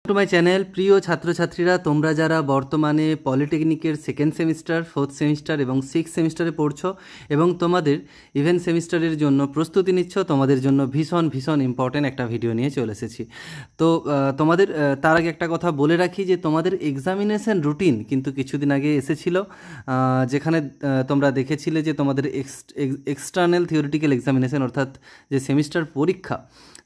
To my channel. প্রিয় ছাত্রছাত্রীরা, তোমরা যারা বর্তমানে পলিটেকনিকের সেকেন্ড সেমিস্টার, ফোর্থ সেমিস্টার এবং সিক্স সেমিস্টারে পড়ছো এবং তোমাদের ইভেন্ট সেমিস্টারের জন্য প্রস্তুতি নিচ্ছ, তোমাদের জন্য ভীষণ ভীষণ ইম্পর্ট্যান্ট একটা ভিডিও নিয়ে চলে এসেছি। তো তোমাদের তার আগে একটা কথা বলে রাখি যে তোমাদের এক্সামিনেশন রুটিন কিন্তু কিছুদিন আগে এসেছিলো, যেখানে তোমরা দেখেছিলে যে তোমাদের এক্সটার্নাল থিওরিটিক্যাল এক্সামিনেশন অর্থাৎ যে সেমিস্টার পরীক্ষা,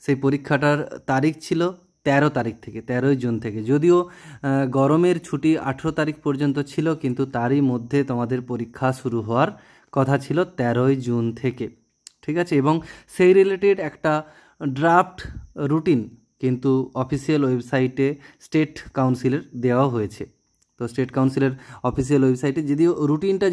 সেই পরীক্ষাটার তারিখ ছিল 13 তারিখ থেকে, 13 জুন থেকে। যদিও গরমের ছুটি 18 তারিখ পর্যন্ত ছিল, কিন্তু তারই মধ্যে তোমাদের পরীক্ষা শুরু হওয়ার কথা ছিল 13 জুন থেকে, ঠিক আছে। এবং সেই রিলেটেড একটা ড্রাফট রুটিন কিন্তু অফিসিয়াল ওয়েবসাইটে স্টেট কাউন্সিলের দেওয়া হয়েছে। তো স্টেট কাউন্সিলের অফিসিয়াল ওয়েবসাইটে রুটিনটা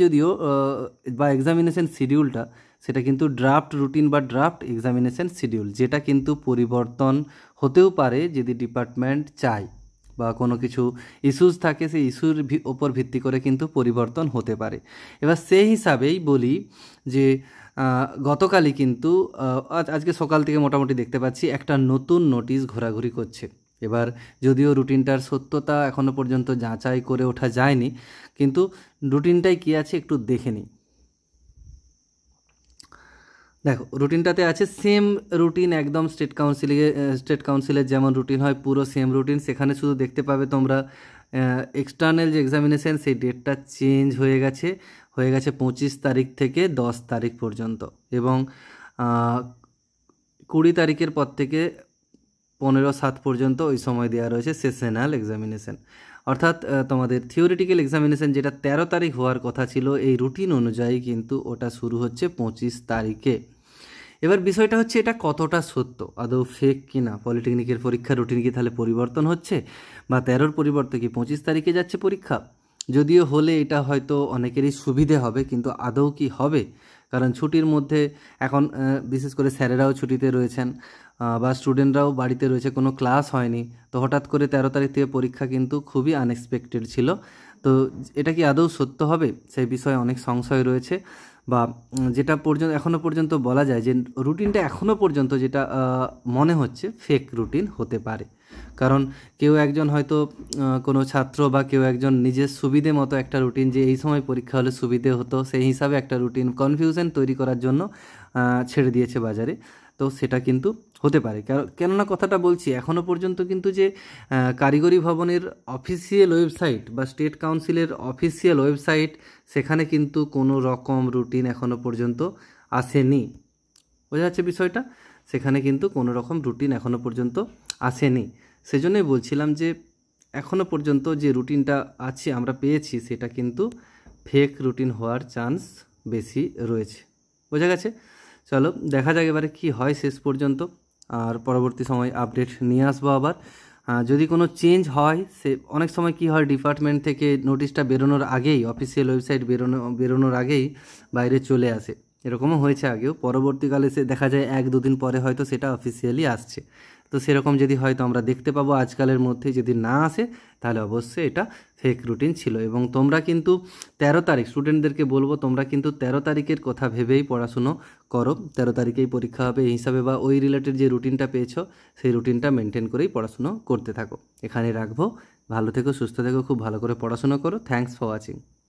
বা এক্সামিনেশন শিডিউলটা, সেটা কিন্তু ড্রাফট রুটিন বা ড্রাফট এক্সামিনেশন শিডিউল, যেটা কিন্তু পরিবর্তন হতেও পারে যদি ডিপার্টমেন্ট চায় বা কোনো কিছু ইস্যুস থাকে, সেই ইস্যুর ওপর ভিত্তি করে কিন্তু পরিবর্তন হতে পারে। এবার সেই হিসাবেই বলি যে গতকালই কিন্তু আজকে সকাল থেকে মোটামুটি দেখতে পাচ্ছি একটা নতুন নোটিশ ঘোরাঘুরি করছে। এবার যদিও রুটিনটার সত্যতা এখনও পর্যন্ত যাচাই করে ওঠা যায়নি, কিন্তু রুটিনটাই কী আছে একটু দেখে নিই। দেখো, রুটিনটাতে আছে সেম রুটিন, একদম স্টেট কাউন্সিলের যেমন রুটিন হয় পুরো সেম রুটিন। সেখানে শুধু দেখতে পাবে তোমরা এক্সটার্নাল যে এক্সামিনেশান, সেই ডেটটা চেঞ্জ হয়ে গেছে 25 তারিখ থেকে 10 তারিখ পর্যন্ত, এবং 20 তারিখের পর থেকে 15/7 পর্যন্ত ওই সময় দেওয়া রয়েছে সেশনাল এক্সামিনেশান। অর্থাৎ তোমাদের থিওরিটিক্যাল এক্সামিনেশান যেটা 13 তারিখ হওয়ার কথা ছিল, এই রুটিন অনুযায়ী কিন্তু ওটা শুরু হচ্ছে 25 তারিখে। এবার বিষয়টা হচ্ছে এটা কতটা সত্য, আদৌ ফেক কি না। পলিটেকনিকের পরীক্ষার রুটিন কি তাহলে পরিবর্তন হচ্ছে, বা 13-র পরিবর্তে কি 25 তারিখে যাচ্ছে পরীক্ষা? যদিও হলে এটা হয়তো অনেকেরই সুবিধে হবে, কিন্তু আদৌ কি হবে? কারণ ছুটির মধ্যে এখন বিশেষ করে স্যারেরাও ছুটিতে রয়েছেন বা স্টুডেন্টরাও বাড়িতে রয়েছে, কোনো ক্লাস হয়নি। তো হঠাৎ করে 13 তারিখ থেকে পরীক্ষা কিন্তু খুবই আনএক্সপেক্টেড ছিল। তো এটা কি আদৌ সত্য হবে, সেই বিষয়ে অনেক সংশয় রয়েছে। বা যেটা এখনও পর্যন্ত বলা যায় যে রুটিনটা এখনও পর্যন্ত যেটা মনে হচ্ছে ফেক রুটিন হতে পারে। কারণ কেউ একজন হয়তো কোনো ছাত্র বা কেউ একজন নিজের সুবিধে মতো একটা রুটিন, যে এই সময় পরীক্ষা হলে সুবিধে হতো, সেই হিসাবে একটা রুটিন কনফিউশন তৈরি করার জন্য ছেড়ে দিয়েছে বাজারে। তো সেটা কিন্তু হতে পারে। কেননা কথাটা বলছি, এখনও পর্যন্ত কিন্তু যে কারিগরি ভবনের অফিসিয়াল ওয়েবসাইট বা স্টেট কাউন্সিলের অফিসিয়াল ওয়েবসাইট, সেখানে কিন্তু কোনো রকম রুটিন এখনও পর্যন্ত আসেনি। বোঝা যাচ্ছে বিষয়টা? সেখানে কিন্তু কোনো রকম রুটিন এখনও পর্যন্ত আসেনি। সেজন্যই বলছিলাম যে এখনও পর্যন্ত যে রুটিনটা আছে আমরা পেয়েছি, সেটা কিন্তু ফেক রুটিন হওয়ার চান্স বেশি রয়েছে। বোঝা গেছে? চলো দেখা যাক এবারে কী হয় শেষ পর্যন্ত, আর পরবর্তী সময় আপডেট নিয়ে আসবো আবার। যদি কোনো চেঞ্জ হয়, সে অনেক সময় কি হয়, ডিপার্টমেন্ট থেকে নোটিশটা বেরোনোর আগেই, অফিসিয়াল ওয়েবসাইট বেরোনোর আগেই বাইরে চলে আসে। এরকমও হয়েছে আগেও, পরবর্তীকালে সে দেখা যায় 1-2 দিন পরে হয়তো সেটা অফিসিয়ালি আসছে। তো সেরকম যদি হয়তো আমরা দেখতে পাবো আজকালের মধ্যে। যদি না আসে তাহলে অবশ্যই এটা ফেক রুটিন ছিল। এবং তোমরা কিন্তু 13 তারিখ, স্টুডেন্টদেরকে বলবো তোমরা কিন্তু 13 তারিখের কথা ভেবেই পড়াশুনো করো। 13 তারিখেই পরীক্ষা হবে এই হিসাবে, বা ওই রিলেটেড যে রুটিনটা পেয়েছো সেই রুটিনটা মেনটেন করেই পড়াশুনো করতে থাকো। এখানে রাখবো। ভালো থেকো, সুস্থ থেকো, খুব ভালো করে পড়াশুনো করো। Thanks for watching.